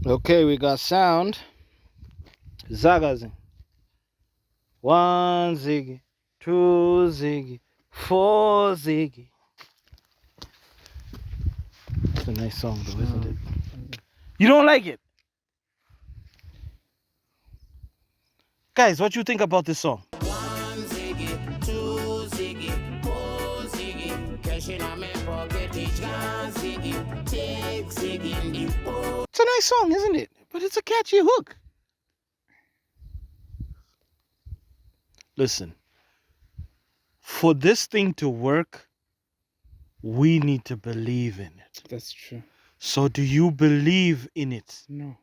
Okay, we got sound. Zagazing. 1 ziggy, 2 ziggy, 4 ziggy. It's a nice song though, isn't it? You don't like it? Guys, what you think about this song? 1 ziggy, 2 ziggy, 4 ziggy, cash in my pocket, each one ziggy, take ziggy in the pool. It's a nice song, isn't it? But it's a catchy hook. Listen, for this thing to work, we need to believe in it. That's true. So do you believe in it? No.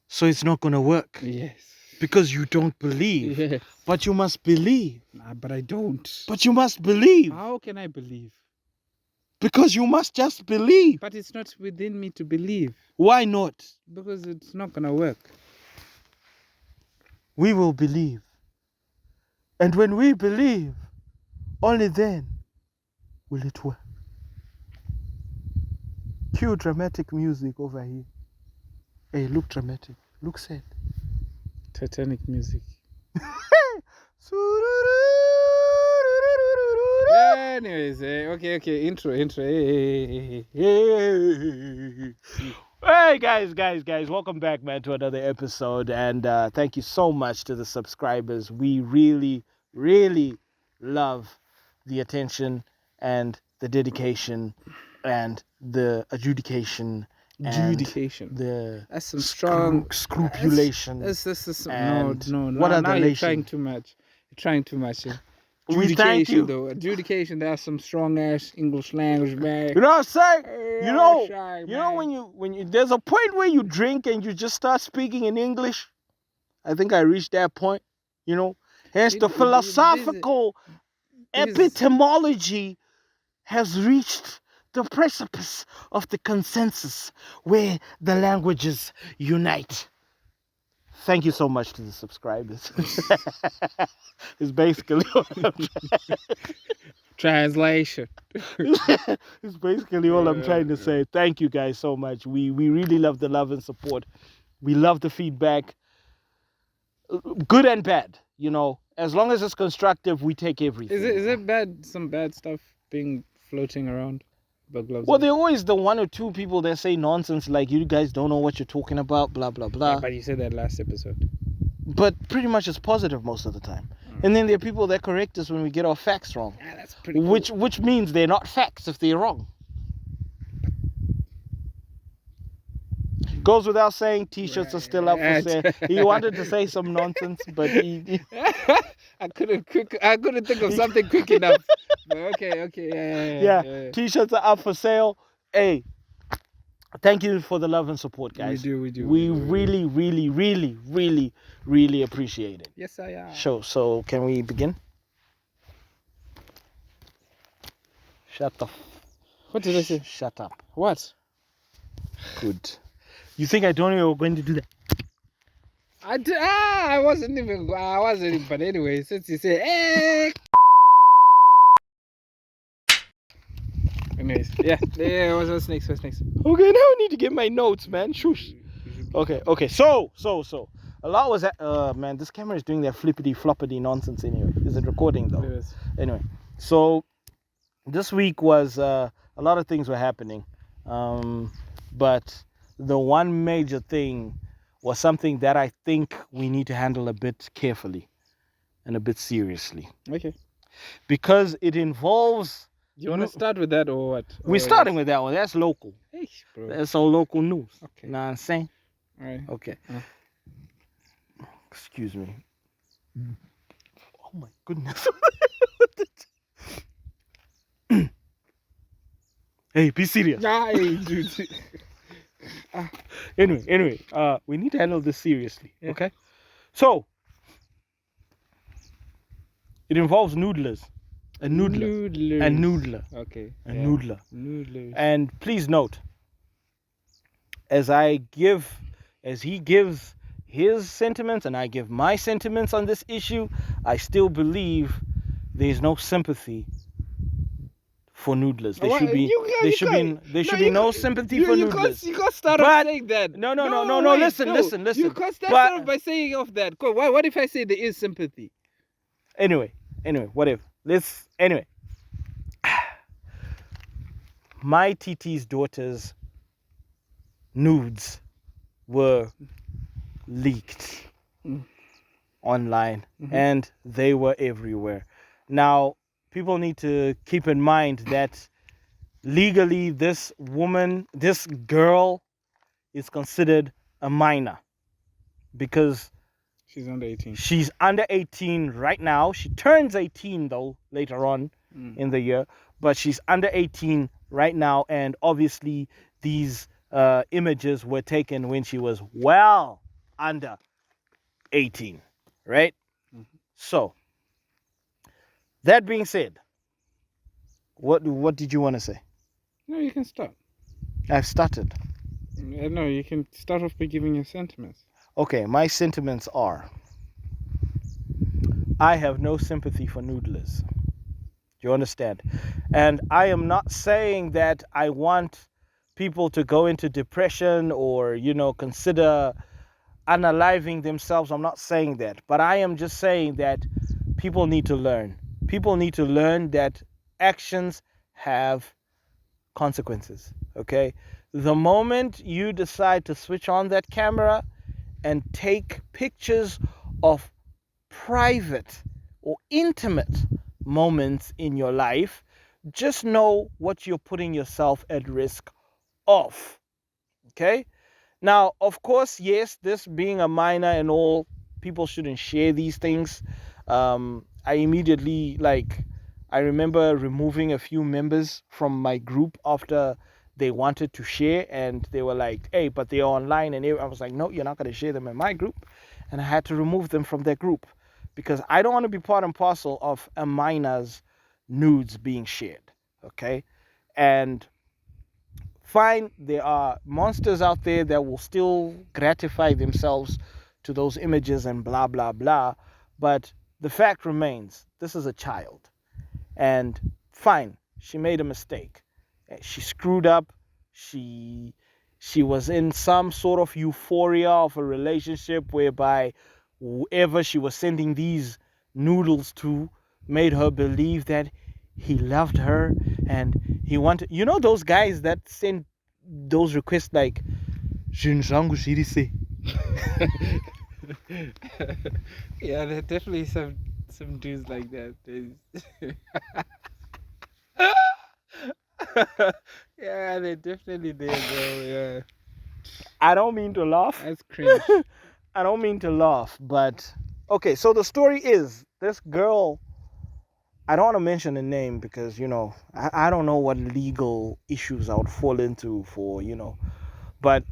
So it's not going to work. Yes. Because you don't believe. Yes. But you must believe. Nah, but I don't. But you must believe. How can I believe? Because you must just believe. But it's not within me to believe. Why not? Because it's not gonna work. We will believe. And when we believe, only then will it work. Cue dramatic music over here. Hey, look dramatic. Look sad. Titanic music. Anyways, okay, intro. Hey guys, welcome back, man, to another episode, and thank you so much to the subscribers. We really love the attention and the dedication and the adjudication. The That's some strong scrupulation. That's no. What are now the you're trying too much. You're trying too much. Yeah. We thank you. Though. Adjudication, that's some strong ass English language, man. You know what I'm saying? You know man. when you there's a point where you drink and you just start speaking in English. I think I reached that point. You know, hence the philosophical epistemology has reached the precipice of the consensus where the languages unite. Thank you so much to the subscribers. It's basically all I'm Translation. It's basically all I'm trying to say. Thank you guys so much. We really love the love and support. We love the feedback. Good and bad, you know. As long as it's constructive, we take everything. Is it bad? Some bad stuff being floating around? Well, there are always the one or two people that say nonsense like, you guys don't know what you're talking about, blah blah blah. Yeah, but you said that last episode. But pretty much it's positive most of the time. And then there are people that correct us when we get our facts wrong. Yeah, that's pretty cool. Which means they're not facts if they're wrong. Goes without saying, t-shirts are still up for sale. He wanted to say some nonsense, but he I couldn't think of something quick enough. But okay, yeah. T-shirts are up for sale. Hey, thank you for the love and support, guys. We do. We really appreciate it. Yes, I am. Sure. So can we begin? Shut up. What did I say? Shut up. What? Good. You think I don't know you're going to do that? I wasn't even. But anyway, since you said, hey. Anyways, yeah. What's next? Okay, now I need to get my notes, man. Shush. Okay. So. A lot was that. Man, this camera is doing that flippity floppity nonsense anyway. Is it recording though? It is. Anyway, so this week was a lot of things were happening, but the one major thing was something that I think we need to handle a bit carefully and a bit seriously. Okay. Because it involves... Do you want to start with that or what? We're starting with that one. That's local. Hey, bro. That's all local news. Okay. You know what I'm saying? All right. Okay. Excuse me. Oh my goodness. Hey, be serious. Nah, dude. Anyway, we need to handle this seriously, okay? So, it involves noodlers. A noodler. A noodler. Okay. A noodler. Noodlers. And please note, as he gives his sentiments and I give my sentiments on this issue, I still believe there's no sympathy for nudeless. Why- There you should can't- be no sympathy for you nudeless. You can't start But- off saying that. No. wait, Listen. You can't start But- off by saying off that. What if I say there is sympathy? Anyway, whatever. Anyway. Mai Tts Daughters nudes were leaked online, and they were everywhere. Now, people need to keep in mind that legally this girl is considered a minor because She's under 18. she's under 18 right now. She turns 18 though later on in the year, but she's under 18 right now, and obviously these images were taken when she was well under 18, right? So that being said, what did you want to say? No, you can start. I've started. No, you can start off by giving your sentiments. Okay, my sentiments are: I have no sympathy for noodlers. You understand? And I am not saying that I want people to go into depression or, consider unaliving themselves. I'm not saying that. But I am just saying that people need to learn. People need to learn that actions have consequences, okay? The moment you decide to switch on that camera and take pictures of private or intimate moments in your life, just know what you're putting yourself at risk of, okay? Now, of course, yes, this being a minor and all, people shouldn't share these things. I immediately, I remember removing a few members from my group after they wanted to share, and they were like, hey, but they're online. And I was like, no, you're not going to share them in my group. And I had to remove them from their group because I don't want to be part and parcel of a minor's nudes being shared, okay? And fine, there are monsters out there that will still gratify themselves to those images and blah, blah, blah. But the fact remains, this is a child. And fine, she made a mistake. She screwed up. She was in some sort of euphoria of a relationship whereby whoever she was sending these noodles to made her believe that he loved her and he wanted, those guys that send those requests like "Jinjangu Shirise." Yeah, there are definitely some dudes like that. Yeah, they're definitely there, bro. Yeah, I don't mean to laugh. that's cringe. I don't mean to laugh, but okay, so the story is this girl, I don't want to mention the name because, I don't know what legal issues I would fall into for, but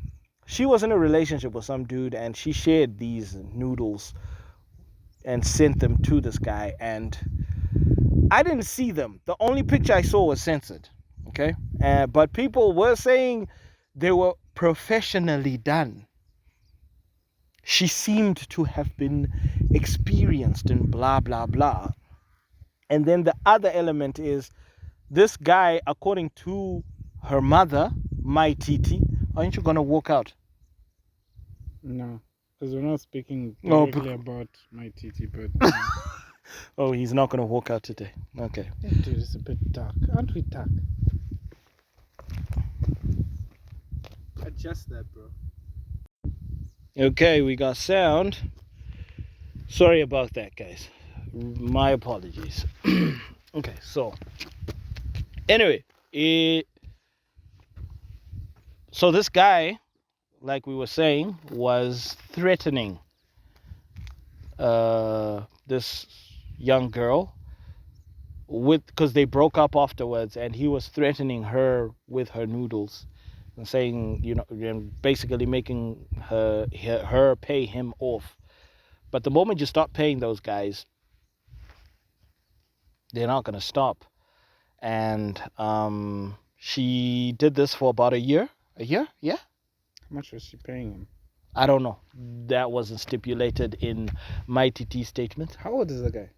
she was in a relationship with some dude and she shared these noodles and sent them to this guy, and I didn't see them. The only picture I saw was censored, okay? But people were saying they were professionally done. She seemed to have been experienced in blah, blah, blah. And then the other element is this guy, according to her mother, Mai Tts, aren't you going to walk out? No, because we're not speaking No, directly about my TT, but Oh, he's not going to walk out today. Okay. dude, it's a bit dark. Aren't we dark? Adjust that, bro. Okay, we got sound. Sorry about that, guys. My apologies. Okay, so anyway, so this guy, like we were saying, was threatening this young girl because they broke up afterwards, and he was threatening her with her noodles and saying, basically making her pay him off. But the moment you start paying those guys, they're not going to stop. And she did this for about a year. Yeah. How much was she paying him? I don't know. That wasn't stipulated in Mai Tts statement. How old is the guy?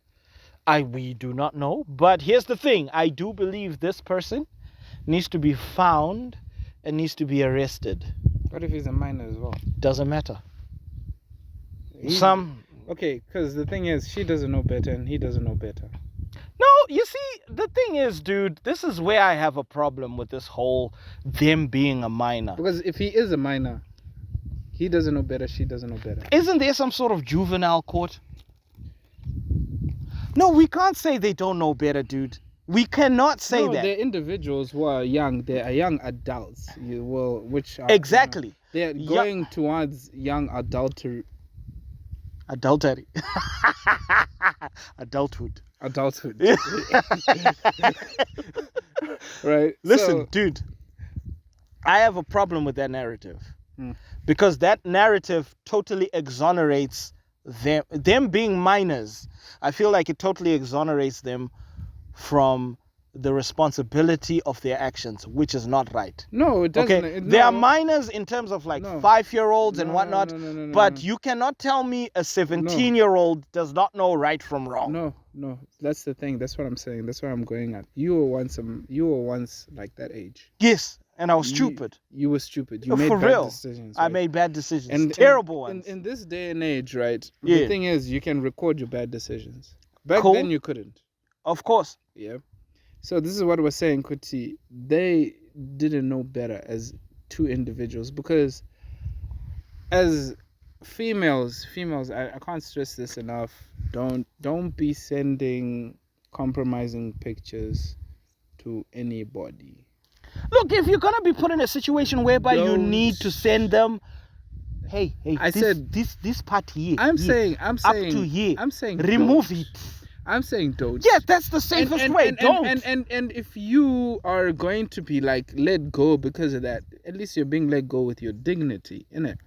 We do not know. But here's the thing. I do believe this person needs to be found and needs to be arrested. What if he's a minor as well? Doesn't matter. Okay, because the thing is, she doesn't know better and he doesn't know better. No, you see, the thing is, dude, this is where I have a problem with this whole them being a minor. Because if he is a minor, he doesn't know better, she doesn't know better. Isn't there some sort of juvenile court? No, we can't say they don't know better, dude. We cannot say that. They're individuals who are young. They are young adults. Which are, exactly. They're going towards young adultery. Adultery. Adulthood. Right. Listen, dude. I have a problem with that narrative. Because that narrative totally exonerates them being minors. I feel like it totally exonerates them from the responsibility of their actions, which is not right. No, it doesn't. Okay, they are minors in terms of like 5-year-olds and whatnot, but you cannot tell me a 17-year-old does not know right from wrong. No, that's the thing. That's what I'm saying. That's where I'm going at. You were once like that age. Yes, and I was stupid. You were stupid. You made for bad real. decisions. Right? I made bad decisions, terrible ones. In this day and age, right? The thing is, you can record your bad decisions. Back then, you couldn't. Of course. Yeah. So this is what we're saying, Kuti. They didn't know better as two individuals because as females, I can't stress this enough. Don't be sending compromising pictures to anybody. Look, if you're gonna be put in a situation whereby you need to send them, hey, this part here. I'm saying up to here. I'm saying remove don't. it. I'm saying don't. Yes, that's the safest way. Don't. And if you are going to be like let go because of that, at least you're being let go with your dignity, innit?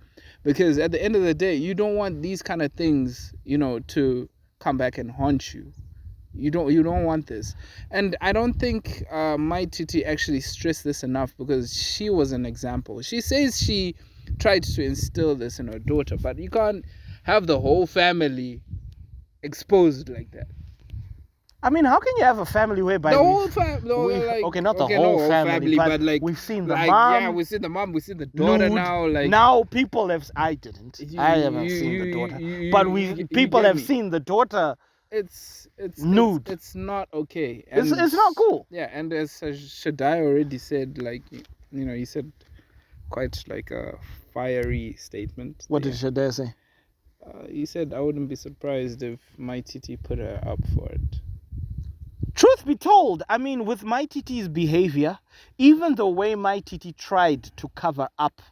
Because at the end of the day, you don't want these kind of things, to come back and haunt you. You don't want this. And I don't think Mai Tts actually stressed this enough because she was an example. She says she tried to instill this in her daughter, but you can't have the whole family exposed like that. I mean, how can you have a family whereby the whole family? Not the whole family, but like we've seen the mom. Yeah, we've seen the mom. We've seen the daughter Nude. now. Like now, people have. I didn't. I haven't seen the daughter, but people have seen the daughter. It's nude. It's not okay. And it's not cool. Yeah, and as Shaddai already said, like he said quite like a fiery statement. What did Shaddai say? He said, I wouldn't be surprised if Mai Tts put her up for it. Truth be told, I mean, with Mai Tts' behavior, even the way Mai Tts tried to cover up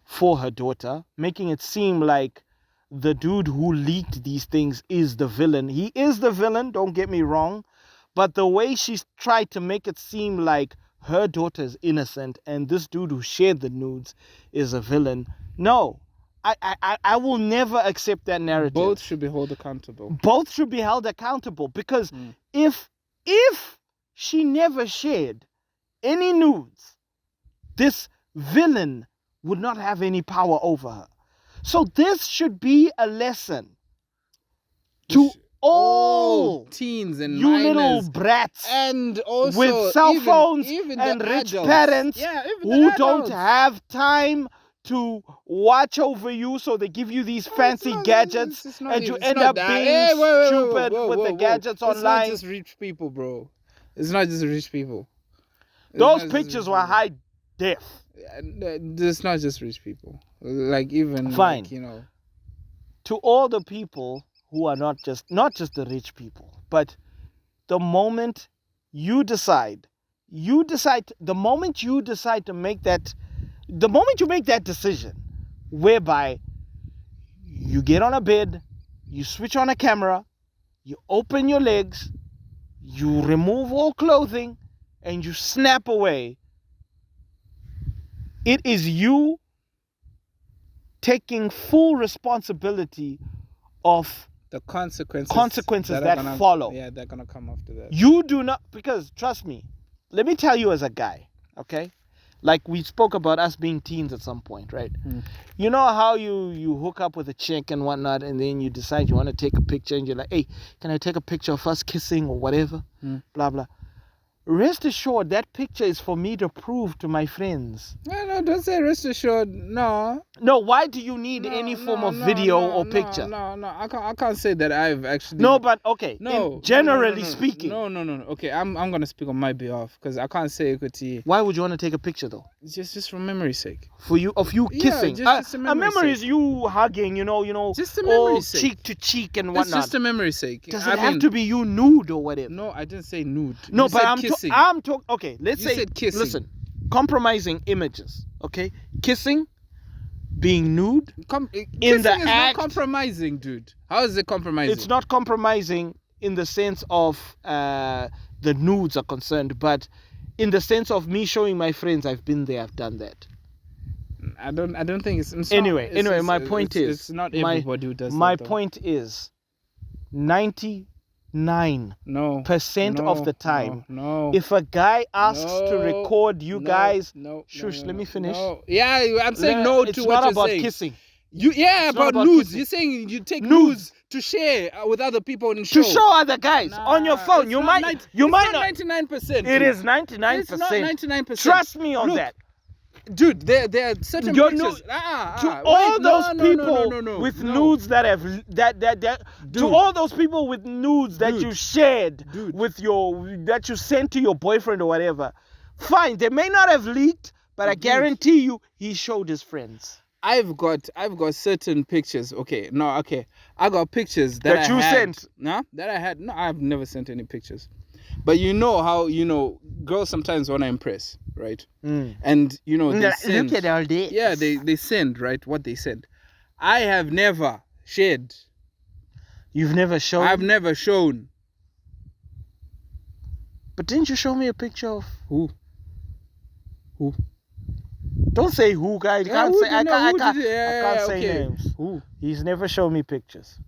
for her daughter, making it seem like the dude who leaked these things is the villain. He is the villain, don't get me wrong. But the way she's tried to make it seem like her daughter is innocent and this dude who shared the nudes is a villain. No. I will never accept that narrative. Both should be held accountable. Both should be held accountable because if she never shared any nudes, this villain would not have any power over her. So this should be a lesson to all teens and you minors, little brats, and also with cell phones even and the rich adults. parents who adults. don't have time to watch over you, so they give you these fancy gadgets and you end up being stupid with the gadgets online. It's not just rich people, bro. It's not just rich people. Those pictures were high def. It's not just rich people. Like even fine. Like, to all the people who are not just the rich people, but the moment you decide to make that. The moment you make that decision, whereby you get on a bed, you switch on a camera, you open your legs, you remove all clothing, and you snap away, it is you taking full responsibility of the consequences that follow. Yeah, they're going to come after that. You do not, because trust me, let me tell you as a guy, okay? like we spoke about us being teens at some point, right? You know how you hook up with a chick and whatnot, and then you decide you want to take a picture, and you're like, hey, can I take a picture of us kissing or whatever? Blah blah. Rest assured, that picture is for me to prove to my friends. No, don't say rest assured. No. No, why do you need any form of video or picture? No, I can't say that I've actually. No, but okay. No. Generally speaking. No. Okay, I'm gonna speak on my behalf because I can't say equity. Why would you want to take a picture though? Just for memory's sake. For you, of you kissing. Just a memory is you hugging. You know. Just a all memory's sake. cheek to cheek and That's whatnot. just a memory's sake. Does it have to be you nude or whatever? No, I didn't say nude. No, You but said I'm kissing. talking. Okay, let's You say. said kissing. Listen, compromising images. Okay, kissing, being nude. Kissing the is act- not compromising, dude. How is it compromising? It's not compromising in the sense of the nudes are concerned, but in the sense of me showing my friends I've been there, I've done that. I don't think it's. Anyway, my point is. It's not everybody who does that. My though. point is 99% of the time. No. If a guy asks to record you guys, shush, let me finish. No. Yeah, I'm saying no to it's what not you're about saying. kissing. It's not about about nudes. kissing. You're saying you take Nudes. nudes to share with other people in show. To show other guys on your phone. You might not. 99%. It is 99%. It's not 99%. Trust me on Look, that. Dude, there are certain Your pictures. To all those people with nudes that have to all those people with nudes that you shared with that you sent to your boyfriend or whatever. Fine, they may not have leaked, but I guarantee you he showed his friends. I've got certain pictures. I got pictures that you sent. No, that I had. No, I've never sent any pictures. But you know how girls sometimes want to impress, right? And they send, look at all this. Yeah, they send, right, what they send. I have never shared. You've never shown? I've never shown. But didn't you show me a picture of Who? Don't say who, guys. Yeah, I can't say okay. names. Who? He's never shown me pictures.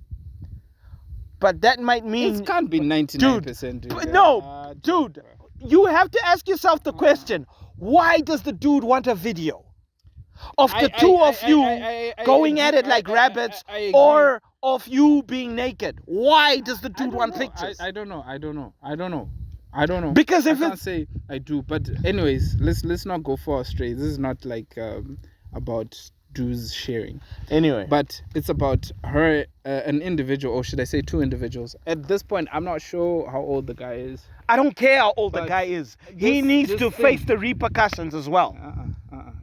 But that might mean It can't be 99%. Dude. No, dude. You have to ask yourself the question: why does the dude want a video of the two of you going at it like rabbits, or of you being naked? Why does the dude want pictures? I don't know. Because if I can't say I do, but anyways, let's not go far astray. This is not like about dudes sharing. Anyway, but it's about her, an individual, or should I say two individuals. At this point, I'm not sure how old the guy is. I don't care how old the guy is. He needs to face the repercussions as well.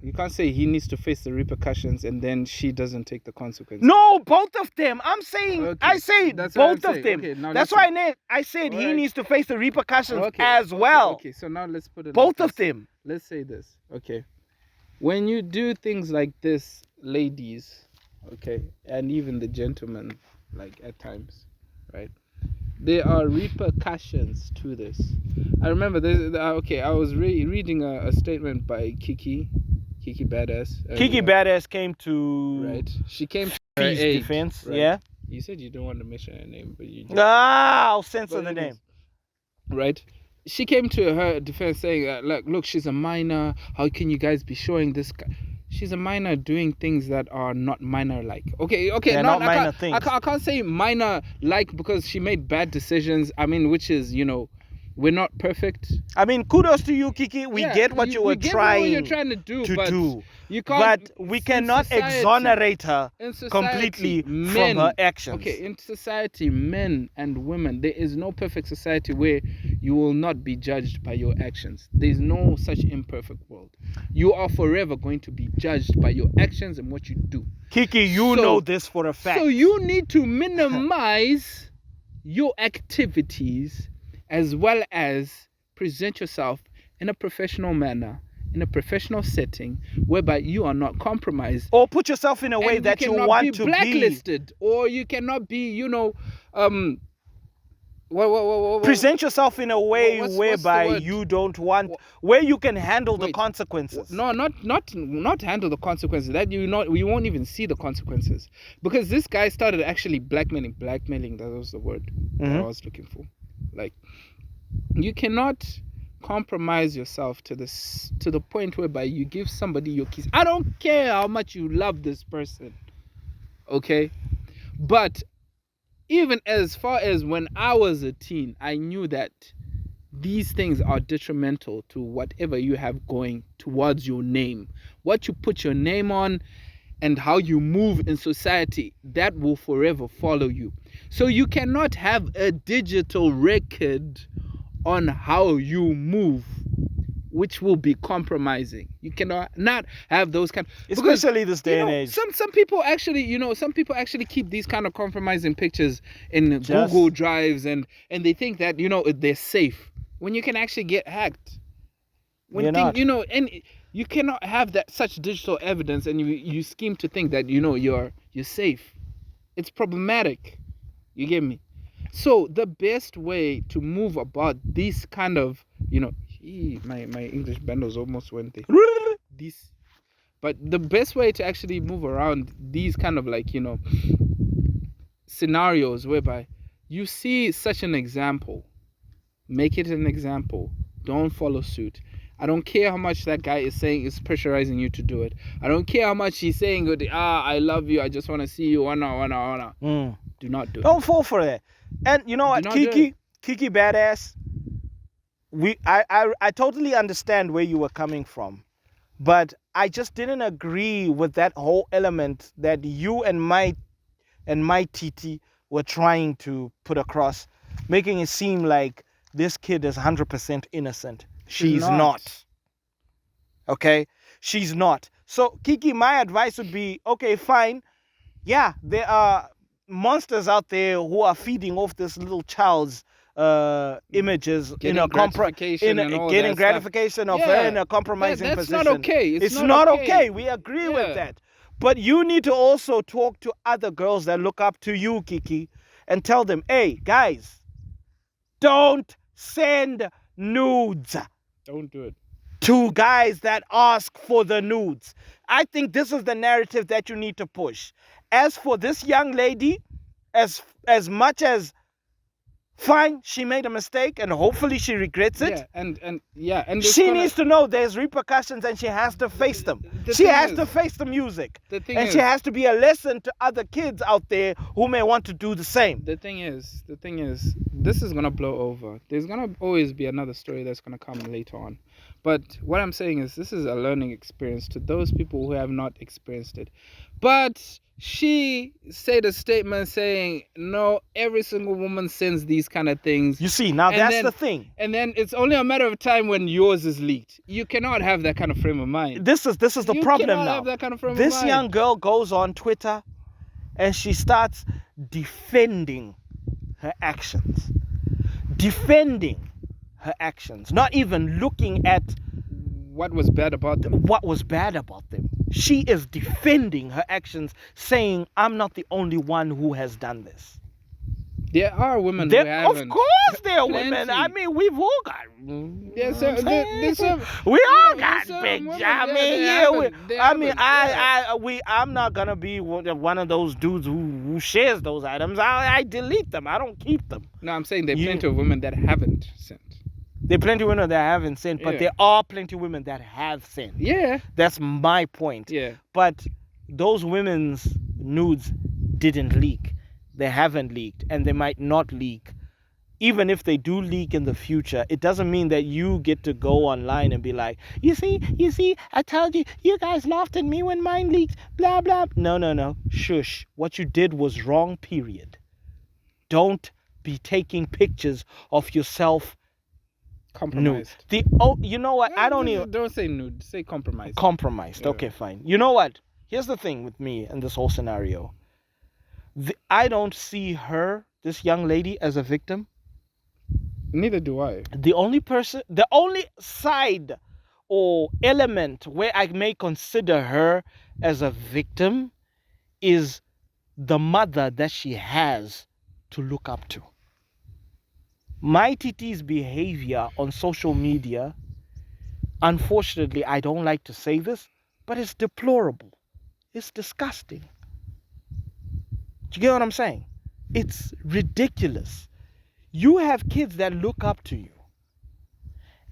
You can't say he needs to face the repercussions and then she doesn't take the consequences. No, both of them. I'm saying, Okay. I say That's both what I'm of saying. them. Okay, now That's listen. why I said he Alright. needs to face the repercussions Okay, as well. Okay, so now let's put it Both like of this. them. Let's say this. Okay. When you do things like this, ladies, okay, and even the gentlemen, like at times, right? There are repercussions to this. I remember this. I was reading a statement by Kiki Badass. Kiki Badass came to Right. She came to her peace aid, defense. right? Yeah. You said you don't want to mention her name, but you. I'll censor But the anyways, name. Right. She came to her defense saying, look, she's a minor. How can you guys be showing this guy? She's a minor doing things that are not minor-like. Okay. They're not minor things. I can't say minor-like because she made bad decisions. I mean, which is, we're not perfect. I mean, kudos to you, Kiki. We get what you were trying what you're trying to do. You can't, but we cannot exonerate her completely from her actions. Okay, in society, men and women, there is no perfect society where you will not be judged by your actions. There is no such imperfect world. You are forever going to be judged by your actions and what you do. Kiki, you know this for a fact. So you need to minimize your activities as well as present yourself in a professional manner, in a professional setting, whereby you are not compromised. Or put yourself in a way that you want to be blacklisted, or you cannot be, present yourself in a way what's the whereby word? you don't want, where you can handle the consequences. No, not handle the consequences. That you won't even see the consequences, because this guy started actually blackmailing. That was the word that I was looking for. Like, you cannot compromise yourself to the point whereby you give somebody your keys. I don't care how much you love this person, okay? But even as far as when I was a teen, I knew that these things are detrimental to whatever you have going towards your name. What you put your name on and how you move in society, that will forever follow you. So you cannot have a digital record on how you move, which will be compromising. You cannot not have those kind, especially this day and age. Some people actually, keep these kind of compromising pictures in Google Drives, and they think that they're safe when you can actually get hacked. And you cannot have that such digital evidence, and you scheme to think that you're safe. It's problematic. You get me? So the best way to move about this kind of my English bundles almost went there. But the best way to actually move around these kind of scenarios whereby you see such an example, make it an example. Don't follow suit. I don't care how much that guy is saying is pressurizing you to do it. I don't care how much he's saying, I love you, I just want to see you, wanna. Do not do it. Don't fall for that. And you know what, Kiki Badass, I totally understand where you were coming from, but I just didn't agree with that whole element that you and Mai Tts were trying to put across, making it seem like this kid is 100% innocent. She's not. Okay? She's not. So, Kiki, my advice would be, okay, fine. Yeah, there are monsters out there who are feeding off this little child's images, getting gratification of her in a compromising that's position. Not okay. It's not okay. We agree with that. But you need to also talk to other girls that look up to you, Kiki, and tell them, hey, guys, don't send nudes. Don't do it. To guys that ask for the nudes. I think this is the narrative that you need to push. As for this young lady, as much as fine, she made a mistake and hopefully she regrets it. Yeah, and she needs to know there's repercussions and she has to face them. She has to face the music. She has to be a lesson to other kids out there who may want to do the same. The thing is, this is gonna blow over. There's gonna always be another story that's gonna come later on. But what I'm saying is, this is a learning experience to those people who have not experienced it. But she said a statement saying, no, every single woman sends these kind of things. You see, now that's the thing. And then it's only a matter of time when yours is leaked. You cannot have that kind of frame of mind. This is the problem now. You cannot have that kind of frame of this mind. Young girl goes on Twitter and she starts defending her actions. Defending her actions. Not even looking at what was bad about them. She is defending her actions, saying, I'm not the only one who has done this. There are women who haven't. Of course there are women. I mean, we've all got... Yes, sir. We all got big... I'm not going to be one of those dudes who shares those items. I delete them. I don't keep them. No, I'm saying there are plenty of women that haven't sent. There are plenty of women that haven't sent, but there are plenty of women that have sent. Yeah. That's my point. Yeah. But those women's nudes didn't leak. They haven't leaked, and they might not leak. Even if they do leak in the future, it doesn't mean that you get to go online and be like, you see, I told you, you guys laughed at me when mine leaked, blah, blah. No. Shush. What you did was wrong, period. Don't be taking pictures of yourself compromised. Nude. You know what? Don't say nude. Say compromised. Compromised. Yeah. Okay, fine. You know what? Here's the thing with me and this whole scenario. I don't see her, this young lady, as a victim. Neither do I. The only side or element where I may consider her as a victim is the mother that she has to look up to. Mai Tts' behavior on social media, unfortunately, I don't like to say this, but it's deplorable. It's disgusting. Do you get what I'm saying? It's ridiculous. You have kids that look up to you.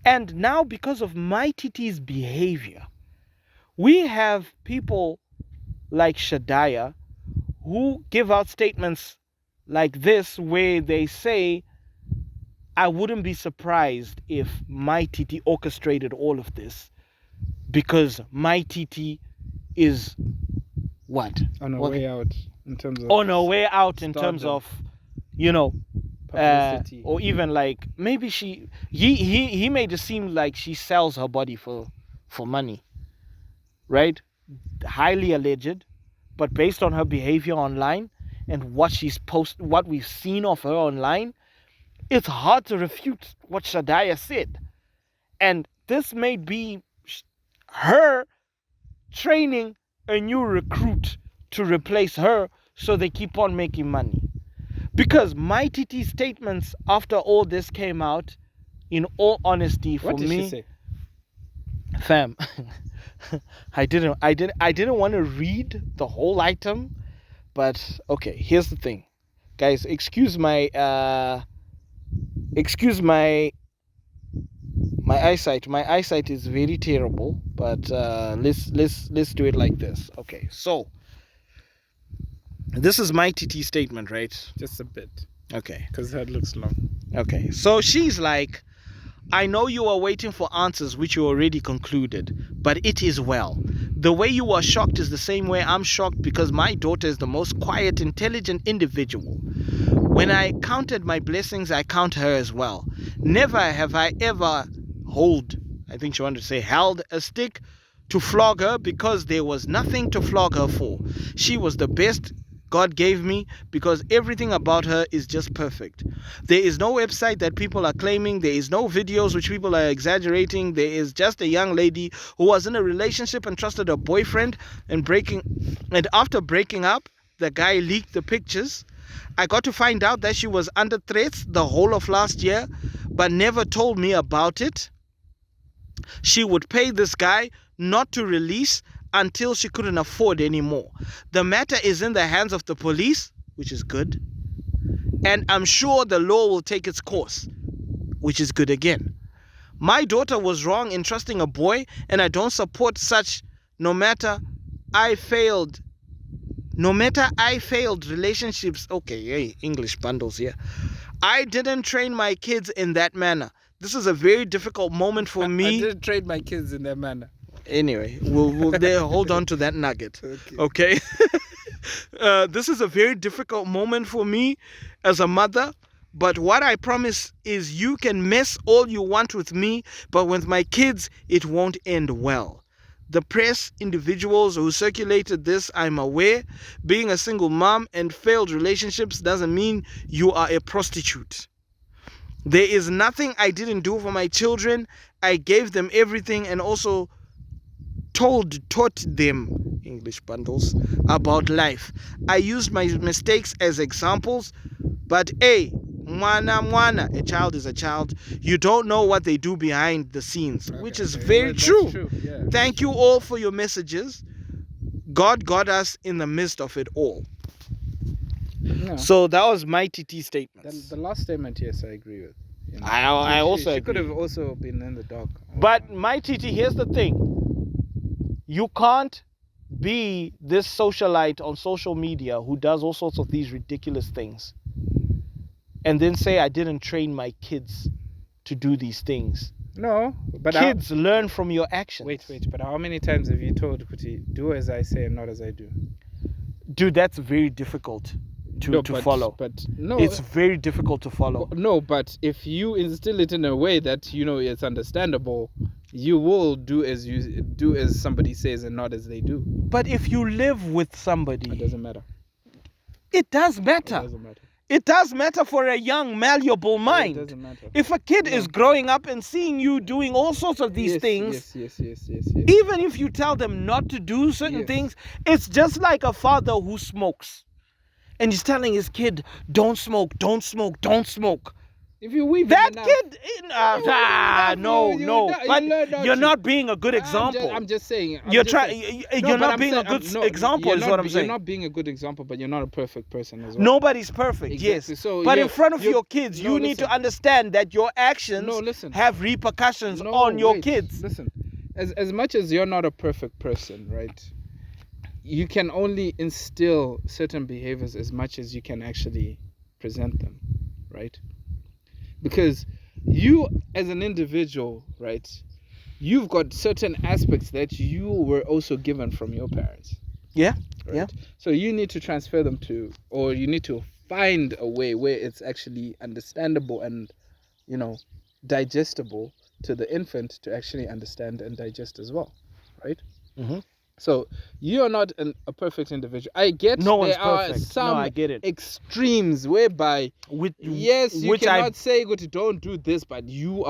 And now, because of Mai Tts behavior, we have people like Shadaya who give out statements like this, where they say, I wouldn't be surprised if Mai Tts orchestrated all of this, because Mai Tts is what? On her way out in terms of On her way out in terms stardom. of, you know, Publicity. or even like maybe he made it seem like she sells her body for money, right? Highly alleged, but based on her behavior online and what what we've seen of her online, it's hard to refute what Shadaya said. And this may be her training a new recruit to replace her, so they keep on making money. Because Mai Tts statements after all this came out, in all honesty, for What did me, she say? fam, I didn't want to read the whole item, but okay, here's the thing, guys. Excuse my eyesight. My eyesight is very terrible, but let's do it like this. Okay, so this is Mai Tts statement, right? Just a bit, Okay. because that looks long. Okay, so she's like, I know you are waiting for answers which you already concluded, but it is well. The way you are shocked is the same way I'm shocked, because my daughter is the most quiet, intelligent individual. When I counted my blessings, I count her as well. Never have I ever held a stick to flog her, because there was nothing to flog her for. She was the best God gave me, because everything about her is just perfect. There is no website that people are claiming. There is no videos which people are exaggerating. There is just a young lady who was in a relationship and trusted her boyfriend, and after breaking up, the guy leaked the pictures. I got to find out that she was under threats the whole of last year, but never told me about it. She would pay this guy not to release until she couldn't afford anymore. The matter is in the hands of the police, which is good. And I'm sure the law will take its course, which is good again. My daughter was wrong in trusting a boy, and I don't support such. No matter I failed relationships. Okay, hey, English bundles here. I didn't train my kids in that manner. This is a very difficult moment for me. I didn't train my kids in that manner. Anyway, we'll there, hold on to that nugget. Okay. This is a very difficult moment for me as a mother, but what I promise is, you can mess all you want with me, but with my kids, it won't end well. The press, individuals who circulated this, I'm aware. Being a single mom and failed relationships doesn't mean you are a prostitute. There is nothing I didn't do for my children. I gave them everything, and also taught them, English bundles, about life. I used my mistakes as examples, but hey, mwana, a child is a child. You don't know what they do behind the scenes, which is very true. Yeah. Thank you all for your messages. God got us in the midst of it all. No. So that was my TT statements. The last statement, yes, I agree with. You know, I also she agree. could have also been in the dark. But my TT, here's the thing. You can't be this socialite on social media who does all sorts of these ridiculous things and then say, I didn't train my kids to do these things. No, but kids learn from your actions. Wait, but how many times have you told Kuti, do as I say and not as I do? Dude, that's very difficult to follow. But no, it's very difficult to follow. No, but if you instill it in a way that, you know, it's understandable, you will do as somebody says and not as they do. But if you live with somebody, it doesn't matter. It does matter. It doesn't matter. It does matter for a young, malleable mind. It doesn't matter. If a kid is growing up and seeing you doing all sorts of these things, yes. Even if you tell them not to do certain things, it's just like a father who smokes. And he's telling his kid, don't smoke, don't smoke, don't smoke. If you weave That enough, kid, no, you no. learn But not you're to. not being a good example. I'm just saying. You're trying. You're not being a good example. Is what I'm saying. You're not being a good example, but you're not a perfect person as well. Nobody's perfect. Exactly. Yes. So, but in front of your kids, you need listen. to understand that your actions have repercussions on your kids. Listen, as much as you're not a perfect person, right? You can only instill certain behaviors as much as you can actually present them, right? Because you as an individual, right, you've got certain aspects that you were also given from your parents. Yeah. Right? Yeah. So you need to transfer them to, or you need to find a way where it's actually understandable and, digestible to the infant to actually understand and digest as well, right? Mm-hmm. So you're not a perfect individual. I get no one's there are perfect. some I get it. extremes whereby you cannot say don't do this, but you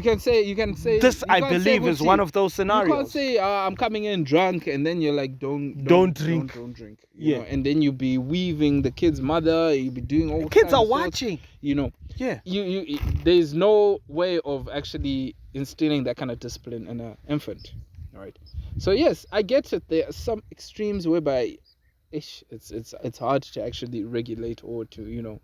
can say this. I believe is one of those scenarios. You can't say I'm coming in drunk and then you're like don't drink. Don't drink. You know, and then you be weaving the kid's mother. You be doing all. Kids are watching. Yeah. You there's no way of actually instilling that kind of discipline in an infant. All right. So yes, I get it. There are some extremes whereby, it's hard to actually regulate or to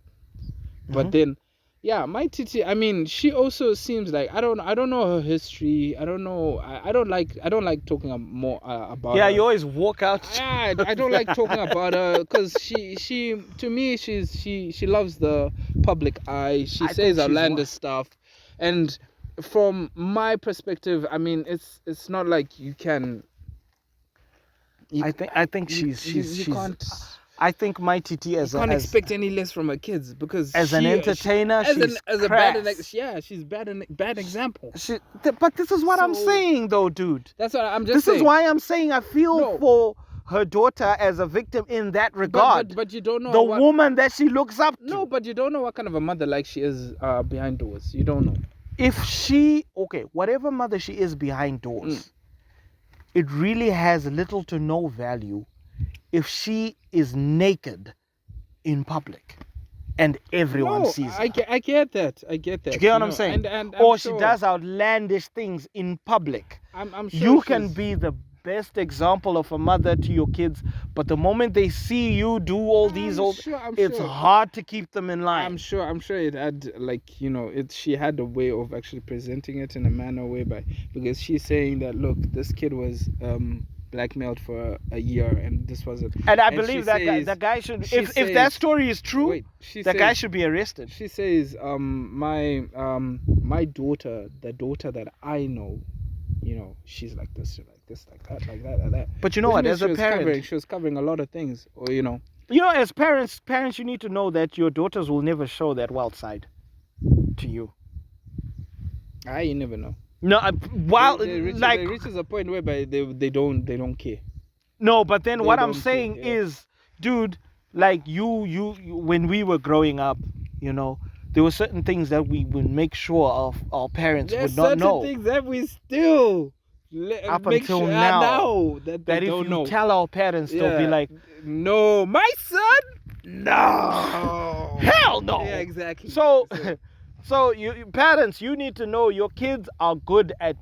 But then, yeah, Mai Tts. I mean, she also seems like I don't know her history. I don't know. I don't like talking more about. Yeah, her. you always walk out. Yeah, I don't like talking about her because she to me she loves the public eye. She says outlandish stuff, and from my perspective, I mean, it's not like you can. I think she's can't. I think Mai Tts You can't expect any less from her kids because as an entertainer, she's a bad example. But this is what I'm saying, though, dude. That's what I'm just This saying. is why I'm saying I feel for her daughter as a victim in that regard. But you don't know the woman that she looks up to. No, but you don't know what kind of a mother like she is behind doors. You don't know. If whatever mother she is behind doors, it really has little to no value if she is naked in public and everyone sees her. I get that. You get what I'm saying? Or she does outlandish things in public. I'm sure you can be the best example of a mother to your kids, but the moment they see you do all these it's hard to keep them in line. I'm sure it had she had a way of actually presenting it in a manner whereby, because she's saying that look, this kid was blackmailed for a year and this was it. And I believe that guy should, if that story is true, guy should be arrested. She says my daughter, the daughter that I know, she's like this, like that. But you know what? As a parent, she was covering a lot of things, or as parents, you need to know that your daughters will never show that wild side to you. You never know. No, they reaches a point whereby they don't care. No, but then what I'm saying is, dude, like you when we were growing up, there were certain things that we would make sure of our parents would not know. Certain things that we still up until now that if don't you know. Tell our parents, they'll be like, no, my son, no, hell no. Yeah, exactly. So you parents, you need to know your kids are good at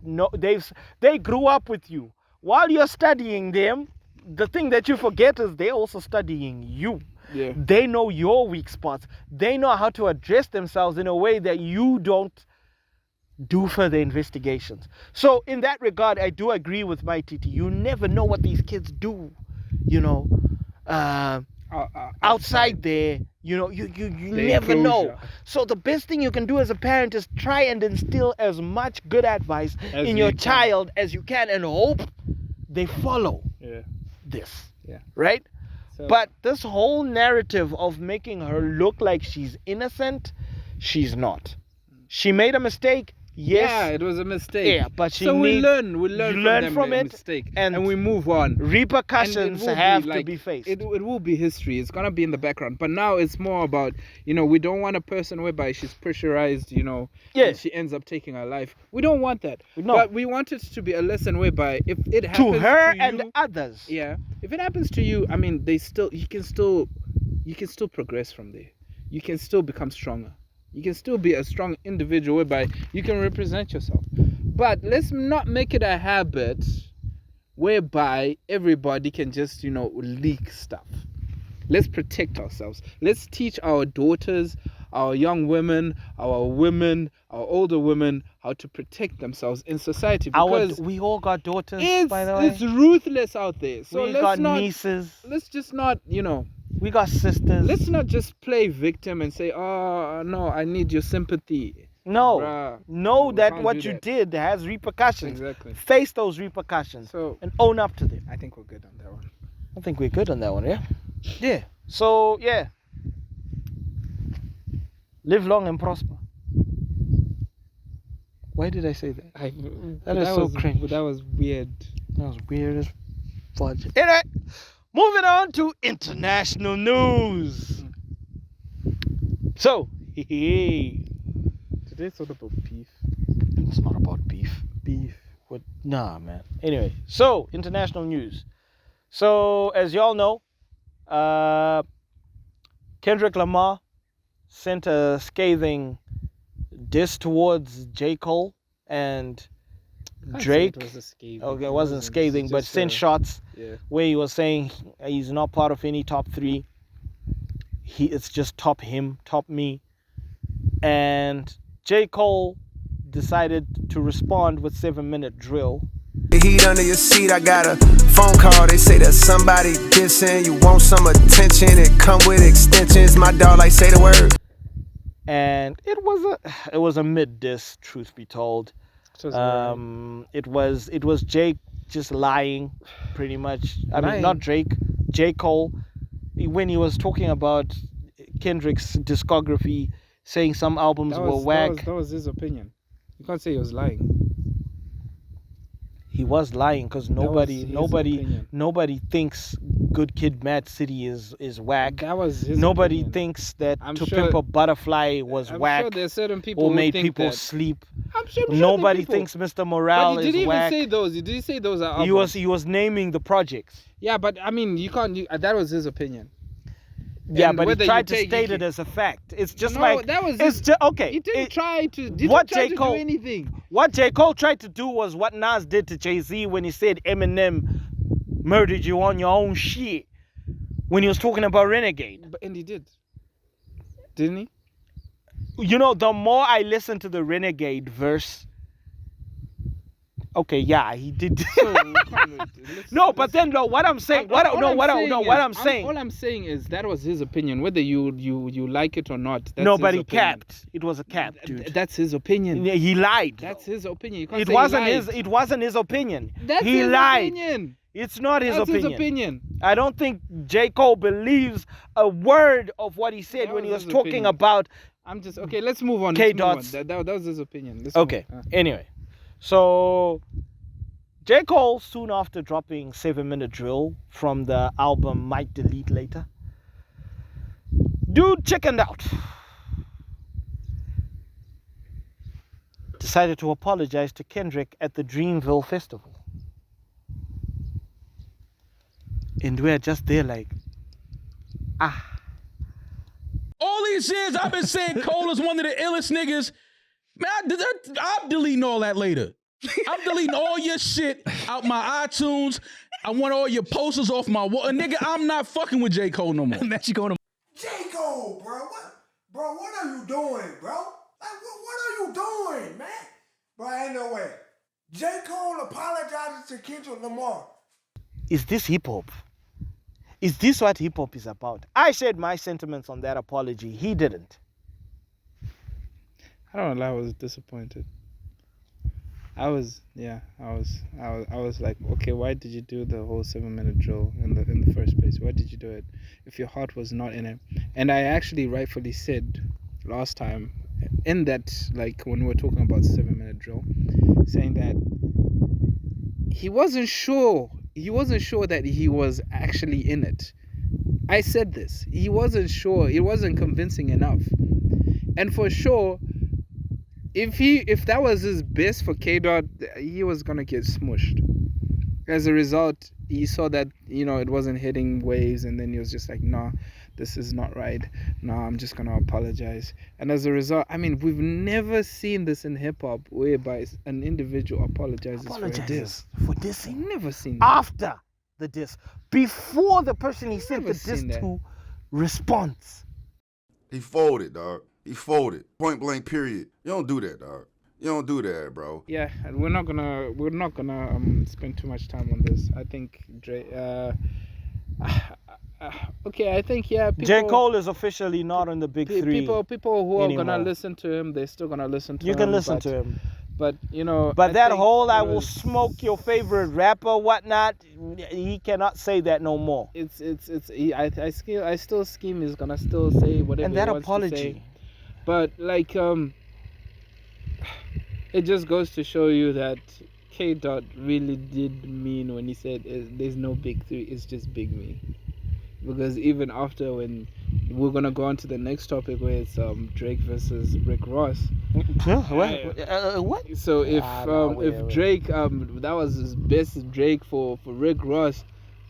they grew up with you. While you're studying them, the thing that you forget is they're also studying you. Yeah. They know your weak spots. They know how to address themselves in a way that you don't do further investigations. So in that regard, I do agree with Mai Tts. You never know what these kids do, outside there. You never know. So the best thing you can do as a parent is try and instill as much good advice in your child as you can and hope they follow this. Yeah. Right? So, but this whole narrative of making her look like she's innocent, she's not. She made a mistake. Yes. Yeah, it was a mistake. Yeah, but we learn from it, mistake, and we move on. Repercussions have to be faced. It will be history. It's gonna be in the background. But now it's more about, we don't want a person whereby she's pressurized, and she ends up taking her life. We don't want that. No. But we want it to be a lesson whereby if it happens to her and others. Yeah. If it happens to you, I mean, you can still progress from there. You can still become stronger. You can still be a strong individual whereby you can represent yourself. But let's not make it a habit whereby everybody can just, leak stuff. Let's protect ourselves. Let's teach our daughters, our young women, our older women, how to protect themselves in society. Because we all got daughters, by the way. It's ruthless out there. So we got nieces. Let's just not, we got sisters. Let's not just play victim and say, oh, no, I need your sympathy. No. Bruh, know that what you did has repercussions. Exactly. Face those repercussions and own up to them. I think we're good on that one. I think we're good on that one, yeah? Yeah. So, yeah. Live long and prosper. Why did I say that? That is so cringe. That was weird. That was weird as fudge. Anyway, moving on to international news. So, today's all about beef. It's not about beef. Beef. What? Nah, man. Anyway, so international news. So, as y'all know, Kendrick Lamar sent a scathing diss towards Jcole and Drake. Okay, it wasn't scathing, but sent shots where he was saying he's not part of any top 3. It's just top him, top me. And Jcole decided to respond with 7-minute drill. Heat under your seat, I got a phone call. They say that somebody dissing. You want some attention, it come with extensions. My dog like say the word. And it was a mid diss, truth be told. It was Jake just lying, pretty much. I mean, not Drake, Jcole, when he was talking about Kendrick's discography, saying some albums were whack. That was his opinion. You can't say he was lying. He was lying because nobody thinks Good Kid, Mad City is whack. That was his Nobody opinion. thinks that To Pimp a Butterfly was whack. I'm sure there's certain people or who made think people that. sleep. I'm sure Nobody thinks Mr. Morale is whack. But he didn't even say those. Did he say those are albums? He was naming the projects. Yeah, but I mean, you can't. That was his opinion. Yeah, And but he whether tried you to take state it- it as a fact. It's just No, like that was it's his- just okay. He didn't try to. Didn't what try J. to Cole- do anything. What J. Cole tried to do was what Nas did to Jay-Z when he said Eminem murdered you on your own shit when he was talking about Renegade. And he did. Didn't he? You know, the more I listen to the Renegade verse, okay, yeah, he did. No, but then what I'm saying, what I'm saying. All I'm saying is that was his opinion. Whether you like it or not. That's Nobody his opinion. capped. It was a cap, dude. That's his opinion. He lied. That's his opinion. You can't It say wasn't he his. lied. It wasn't his opinion. That's he his lied. opinion. It's not his That's opinion. his opinion. I don't think J. Cole believes a word of what he said That when he was was his talking opinion. about. I'm just okay. Let's move on. K-Dots. That was his opinion. Let's Okay. move on. Anyway, so J. Cole soon after dropping 7-minute drill from the album Might Delete Later, dude chickened out. Decided to apologize to Kendrick at the Dreamville Festival. And we're just there like, All these years I've been saying Cole is one of the illest niggas. Man, I'm deleting all that later. I'm deleting all your shit out my iTunes. I want all your posters off my wall. Nigga, I'm not fucking with J. Cole no more. Jcole, bro. What are you doing, bro? Like, what are you doing, man? Bro, ain't no way. J. Cole apologizes to Kendrick Lamar. is this hip hop? Is this what hip hop is about? I shared my sentiments on that apology. He didn't. I don't know. I was disappointed. I was like, okay, why did you do the whole 7-minute drill in the first place? Why did you do it if your heart was not in it? And I actually rightfully said last time in that, like when we were talking about 7-minute drill, saying that he wasn't sure that he was actually in it. I said this. He wasn't sure. It wasn't convincing enough. And for sure, if that was his best for K-Dot, he was gonna get smushed. As a result, he saw that, you know, it wasn't hitting waves, and then he was just like, nah, this is not right. Nah, I'm just gonna apologize. And as a result, I mean, we've never seen this in hip hop whereby an individual apologizes for a diss. for dissing. I've never seen that. After the diss, before the person he sent the Never diss seen that. to responds. He folded, dog. He folded. Point blank, period. You don't do that, dog. You don't do that, bro. Yeah, and we're not gonna spend too much time on this. I think Dre. Okay, I think people, J. Cole is officially not on the big three. People who are anymore. gonna listen to him, they're still gonna listen to him. You can listen to him. But you know. But I that think whole it "I will was- smoke your favorite rapper" whatnot, he cannot say that no more. I still scheme is gonna still say whatever. And that he wants to say. apology. But like it just goes to show you that K. Dot really did mean when he said there's no big three, it's just big me. Because even after, when we're gonna go on to the next topic where it's Drake versus Rick Ross. What? So if wait. Drake that was his best Drake for Rick Ross,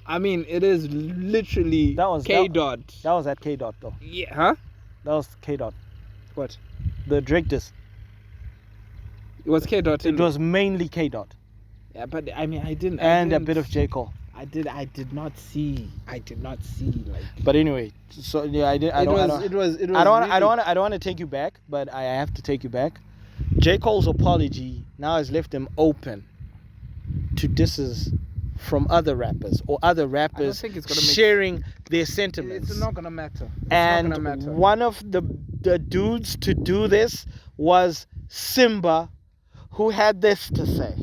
I mean it is literally K. Dot. That was at K. Dot though. Yeah, huh? That was K. Dot. What? The Drake diss. It was K. Dot. It was mainly K. Dot. Yeah, but I mean I didn't. And a bit of J. Cole. I did not see like. But anyway, so yeah, I don't want to take you back, but I have to take you back. J. Cole's apology now has left him open to disses from other rappers or other rappers think it's gonna make- sharing their sentiments. It's not gonna matter. And one of the dudes to do this was Symba, who had this to say.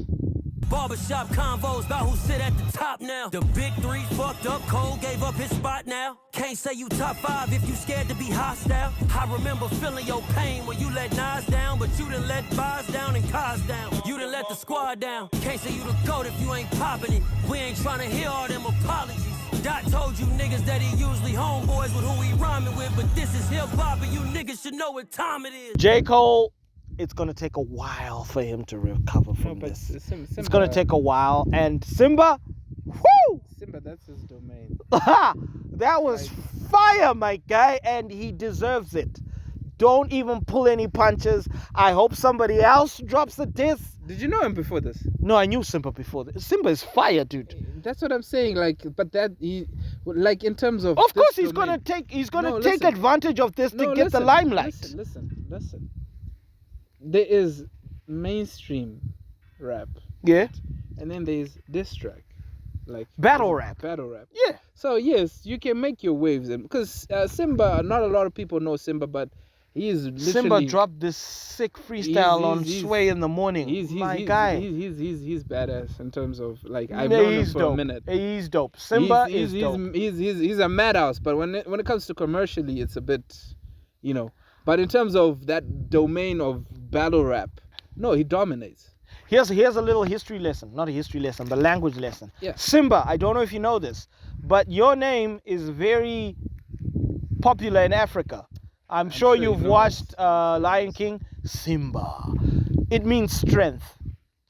Barbershop convos about who sit at the top now. The big three fucked up, Cole gave up his spot now. Can't say you top five if you scared to be hostile. I remember feeling your pain when you let Nas down, but you done let Boz down and Cos down. You done let the squad down. Can't say you the GOAT if you ain't popping it. We ain't trying to hear all them apologies. Dot told you niggas that he usually homeboys with who he rhyming with, but this is hip hop and you niggas should know what time it is. J. Cole, it's going to take a while for him to recover from this. It's going to take a while. And Symba, whoo! Symba, that's his domain. That was fire, my guy, and he deserves it. Don't even pull any punches. I hope somebody else drops a diss. Did you know him before this? No, I knew Symba before this. Symba is fire, dude. That's what I'm saying. Like, but that he, like, in terms of. Of course, this he's gonna domain- take advantage of this to get the limelight. Listen. There is mainstream rap, Yeah. and then there's diss track, like Battle rap. Battle rap. Yeah. So yes, you can make your waves, because Symba. Not a lot of people know Symba, but he is literally. Symba dropped this sick freestyle on Sway in the morning. He's guy. He's badass in terms of like I've Yeah, known him he's for dope. a minute. He's dope. Symba he's, is dope. He's a madhouse, but when it comes to commercially, it's a bit, you know. But in terms of that domain of battle rap, no, he dominates. Here's a little history lesson. Not a history lesson, but language lesson. Yeah. Symba, I don't know if you know this, but your name is very popular in Africa. I'm sure sure you you've know watched Lion King. Symba. It means strength.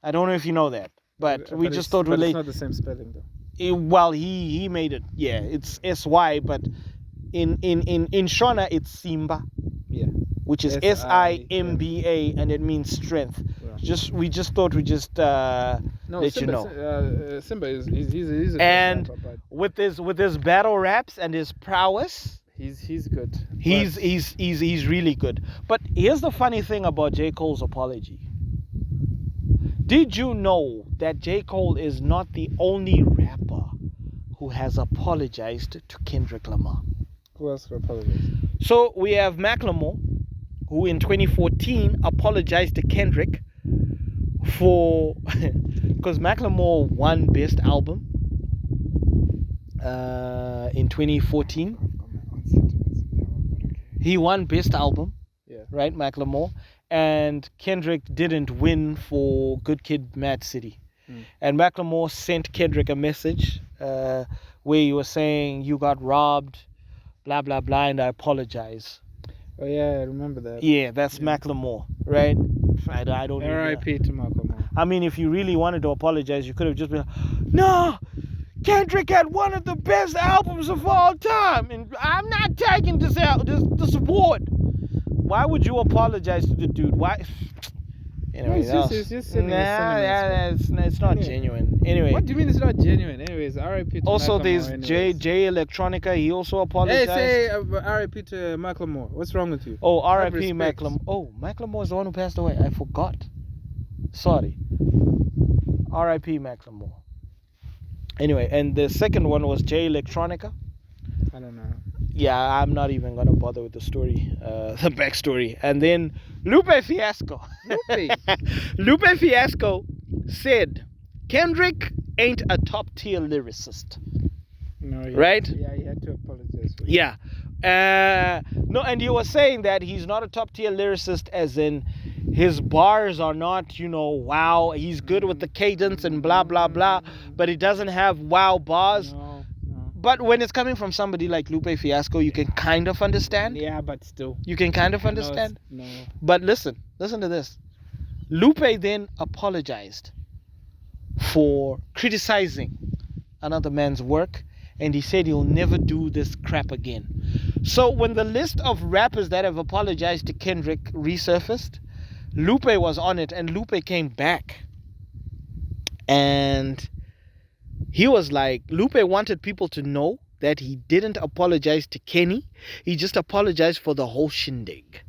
I don't know if you know that, but we just thought But relate. it's not the same spelling though. Well, he made it. Yeah, it's SY, but in Shona it's Simba, Yeah. which is SIMBA, and it means strength. Yeah. We just thought we just let you know. Symba is he's a And good rapper, with his battle raps and his prowess, but he's good. he's really good. But here's the funny thing about J. Cole's apology. Did you know that J. Cole is not the only rapper who has apologized to Kendrick Lamar? Who else apologized? So we have Macklemore, who in 2014 apologized to Kendrick for because Macklemore won Best Album in 2014. He won Best Album, Yeah. right, Macklemore, and Kendrick didn't win for Good Kid, Mad City. And Macklemore sent Kendrick a message where he was saying, "You got robbed, blah blah blah, and I apologize." Oh yeah, I remember that. Yeah, that's Macklemore, right? I don't. R.I.P. to Malcolm. I mean, if you really wanted to apologize, you could have just been like, "No, Kendrick had one of the best albums of all time, and I'm not taking this award. Why would you apologize to the dude? Why? Anyway, it's just sending a sentiment. it's not genuine. Anyway, What do you mean it's not genuine? Anyways, R.I.P. to also Macklemore, there's anyways. J Electronica. He also Hey, apologized. say R.I.P. to Macklemore. What's wrong with you? Oh, Have R.I.P. respect. Macklemore. Oh, Macklemore is the one who passed away. I forgot. Sorry. R.I.P. Macklemore. Anyway, and the second one was J Electronica. I don't know. Yeah, I'm not even gonna bother with the story, the backstory. And then Lupe Fiasco. Lupe. Lupe Fiasco said Kendrick ain't a top tier lyricist. No, Right? Yeah, he had to apologize for that. Yeah. No, and he was saying that he's not a top tier lyricist, as in his bars are not, wow. He's good with the cadence and blah blah blah, but he doesn't have wow bars. No. But when it's coming from somebody like Lupe Fiasco, you can kind of understand. Yeah, but still. You can kind of I know it's- understand. No. But listen to this. Lupe then apologized for criticizing another man's work, and he said he'll never do this crap again. So when the list of rappers that have apologized to Kendrick resurfaced, Lupe was on it, and Lupe came back. And he was like, Lupe wanted people to know that he didn't apologize to Kenny. He just apologized for the whole shindig.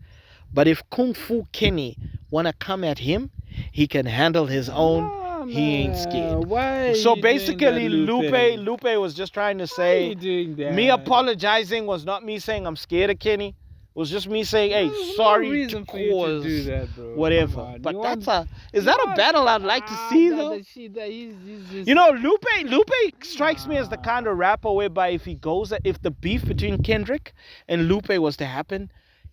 But if Kung Fu Kenny wanna come at him, he can handle his own. He ain't scared. Why? So basically, Lupe was just trying to Why are say, you doing that? me apologizing was not me saying I'm scared of Kenny. It was just me saying, hey, There's sorry no reason to for you to cause do that, bro. Come whatever. on. But You that's want- is that a battle I'd like to see though? He's just... You know, Lupe strikes me as the kind of rapper whereby if the beef between Kendrick and Lupe was to happen,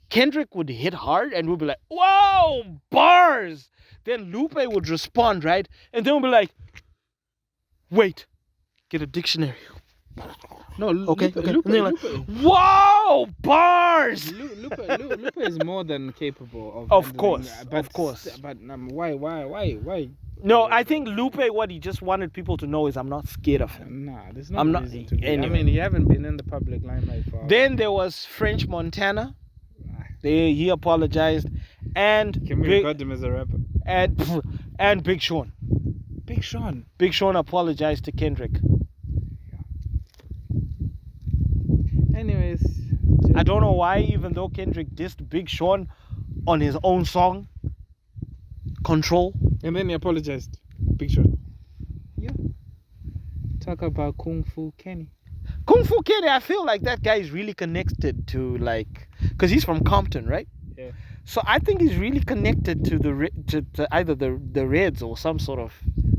Kendrick would hit hard and we'd be like, whoa, bars. Then Lupe would respond, right? And then we'll be like, wait, get a dictionary. No, Okay, okay. Lupe, And they're like, Lupe, whoa, bars. Lupe is more than capable of. Of handling course, that, of course. But why? No, I think Lupe, what he just wanted people to know is I'm not scared of him. Nah, there's no I'm not- reason to be. anyway. I mean, you haven't been in the public limelight for. Then there was French Montana. He apologized. And Can we Big, record him as a rapper? and Big Sean. Big Sean. Big Sean apologized to Kendrick. Anyways, I don't know why, even though Kendrick dissed Big Sean on his own song, Control. and then he apologized. Big Sean. Yeah. Talk about Kung Fu Kenny. Kung Fu Kenny, I feel like that guy is really connected to, because he's from Compton, right? Yeah. So I think he's really connected to either the Reds or some sort of,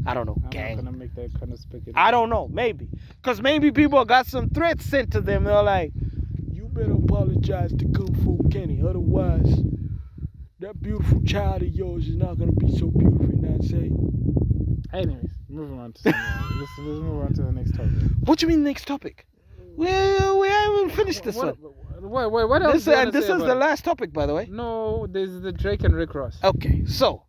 I don't know, I'm gang. not gonna make that kind of speculation. I don't know, maybe. Because maybe people got some threats sent to them. They're like, you better apologize to Kung Fu Kenny. Otherwise, that beautiful child of yours is not going to be so beautiful. You know what I'm saying? Anyways, moving on to let's move on to the next topic. What do you mean next topic? Well, we haven't finished this one. What else? This is the last topic, by the way. No, there's the Drake and Rick Ross. Okay, so,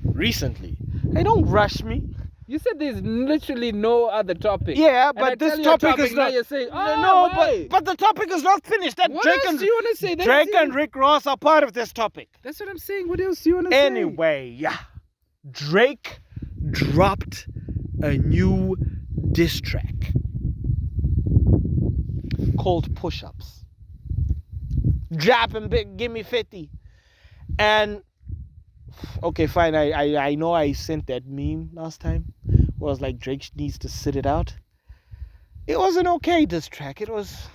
recently, hey, don't rush me. You said there's literally no other topic. Yeah, And I but this tell you a topic is now not. you're saying, no, why? but the topic is not finished. That What Drake else and do you want to say? Drake and Rick Ross are part of this topic. That's what I'm saying. What else do you want to say? Anyway, yeah, Drake dropped a new diss track called Push Ups. Dropping big, give me 50. And okay, fine. I know I sent that meme last time. Where I was like, Drake needs to sit it out. It was an okay diss track. It was.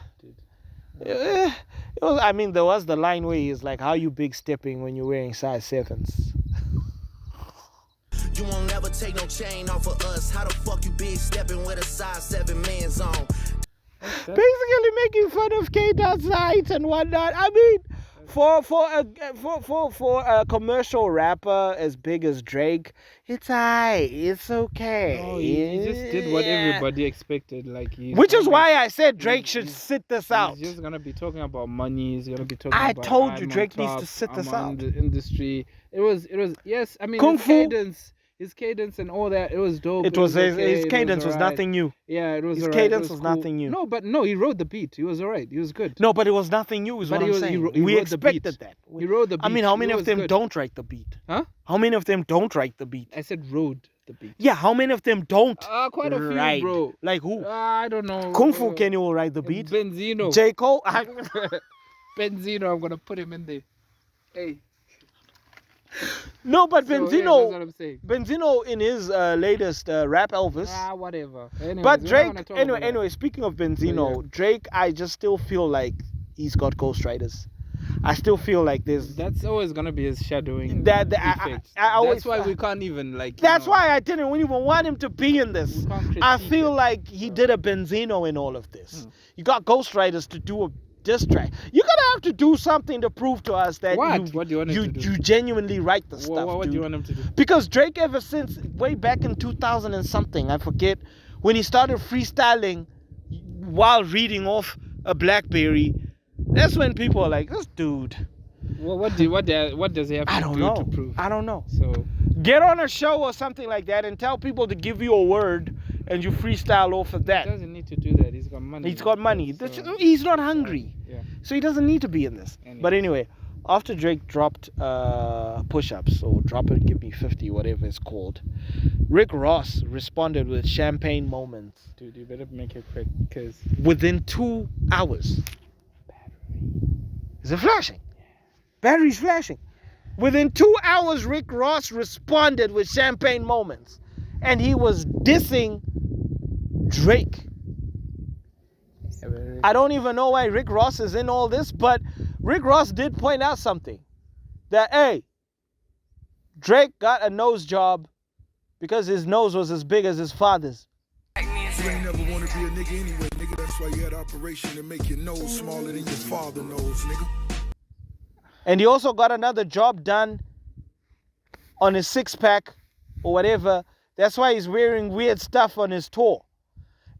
I mean, there was the line where he's like, "How you big stepping when you're wearing size 7s?" You won't never take no chain off of us. How the fuck you big stepping with a size 7 man's on? Basically making fun of K-Dot's height and whatnot. I mean, for a commercial rapper as big as Drake, it's alright. It's okay. No, he just did what everybody expected. Which is why I said Drake should sit this out. He's just gonna be talking about money. He's gonna be talking I about. told you I'm Drake on needs top, to sit this I'm on out. the industry. It was. Yes, I mean, Kung his Fu. cadence. his cadence and all that, it was dope. It was okay, his cadence was alright. nothing new. Yeah, it was His alright. cadence It was cool. nothing new. No, he rode the beat. He was alright. He was good. No, but it was nothing new. Is But what he I'm was- he saying. ro- he We rode the beat. expected that. He rode the beat. I mean, how He many of was them good. don't write the beat? Huh? How many of them don't write the beat? I said rode the beat. Yeah, how many of them don't Quite a few, write? bro. Like who? I don't know. Kung Fu Kenny will write the beat. Benzino. Jcole. Benzino, I'm gonna put him in there. Hey. No, but So, yeah, Benzino. that's what I'm saying. Benzino in his latest rap Elvis. Whatever. Anyways, But we don't Drake, wanna talk about that. anyway, speaking of Benzino, Drake, I just still feel like he's got ghostwriters. I still feel like there's. That's always gonna be his shadowing I effect. always. That's why we can't even like. That's why I didn't even want him to be in this. We can't I critique feel it. like he did a Benzino in all of this. You got ghostwriters to do a diss track. You're gonna have to do something to prove to us that What? What do you want him to do? you genuinely write the stuff. What do dude. you want him to do? Because Drake, ever since way back in 2000 and something, I forget, when he started freestyling while reading off a BlackBerry, that's when people are like, this dude. Well, what does he have to I don't do know. to prove? I don't know. So Get on a show or something like that and tell people to give you a word and you freestyle off of he that. doesn't need to do that. He's got money. He's got money. So, He's not hungry. yeah. So he doesn't need to be in this. But anyway, after Drake dropped push-ups or Drop It Give Me 50, whatever it's called, Rick Ross responded with Champagne Moments Dude, you better make it quick, because within 2 hours. Is it flashing? Battery's flashing. Within 2 hours, Rick Ross responded with Champagne Moments. And he was dissing Drake. I don't even know why Rick Ross is in all this, but Rick Ross did point out something. That, hey, Drake got a nose job because his nose was as big as his father's. You ain't never want to be a nigga anyway, nigga. That's why you had operation to make your nose smaller than your father nose, nigga. And he also got another job done on his six-pack or whatever. That's why he's wearing weird stuff on his tour.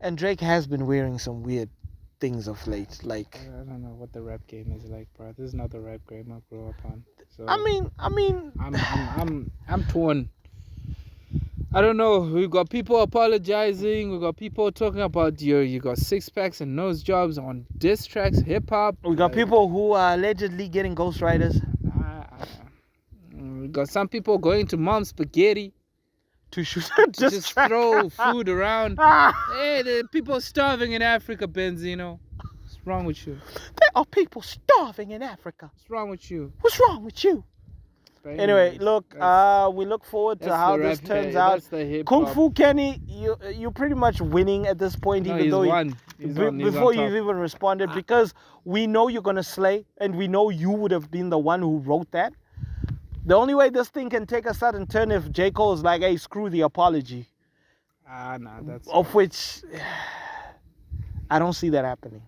And Drake has been wearing some weird things of late. Like, I don't know what the rap game is like, bro. This is not the rap game I grew up on. So I mean, I'm torn. I don't know. We got people apologizing. We got people talking about you got six packs and nose jobs on diss tracks, hip hop. we got people who are allegedly getting ghostwriters We got some people going to Mom's Spaghetti to shoot to just throw food around. Hey, there are people starving in Africa, Benzino. What's wrong with you? There are people starving in Africa. What's wrong with you? What's wrong with you? But Anyway, anyways, look, that's- we look forward to that's how the this rap- turns yeah, out. that's the hip Kung hop. Fu Kenny, you're pretty much winning at this point, No, even he's though won. He's on before top. you've even responded, because we know you're gonna slay, and we know you would have been the one who wrote that. The only way this thing can take a sudden turn if J. Cole is like, hey, screw the apology, Nah, that's of which I don't see that happening.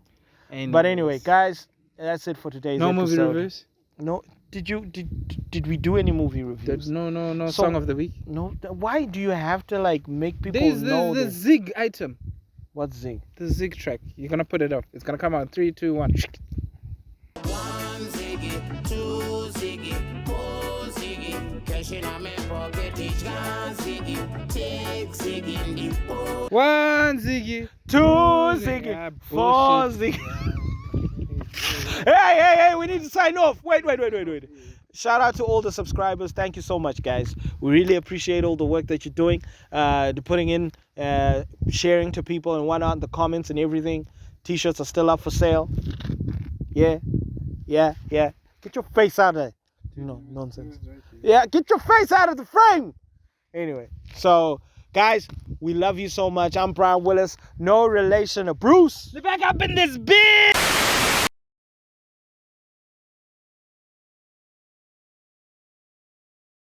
But anyway, guys, that's it for today's no episode. movie reviews. No, did we do any movie reviews? There's no So- song of the week. No, why do you have to like make people There's know the this? ZiG item. What's ZiG? The ZiG track. You're gonna put it up. It's gonna come out 3, 2, 1. 1 Ziggy, 2 Ziggy, 4 Ziggy, cash in my pocket, each gun Ziggy, take Ziggy in the pool. 1 Ziggy. 2 Ziggy, Yeah, 4 bullshit. Ziggy. Hey, we need to sign off. Wait. Shout out to all the subscribers. Thank you so much, guys. We really appreciate all the work that you're doing, the putting in, sharing to people and whatnot in the comments and everything. T-shirts are still up for sale. Yeah. Get your face out of there. No, nonsense. Yeah, get your face out of the frame. Anyway, so guys, we love you so much. I'm Brian Willis, no relation to Bruce. Back up in this bitch.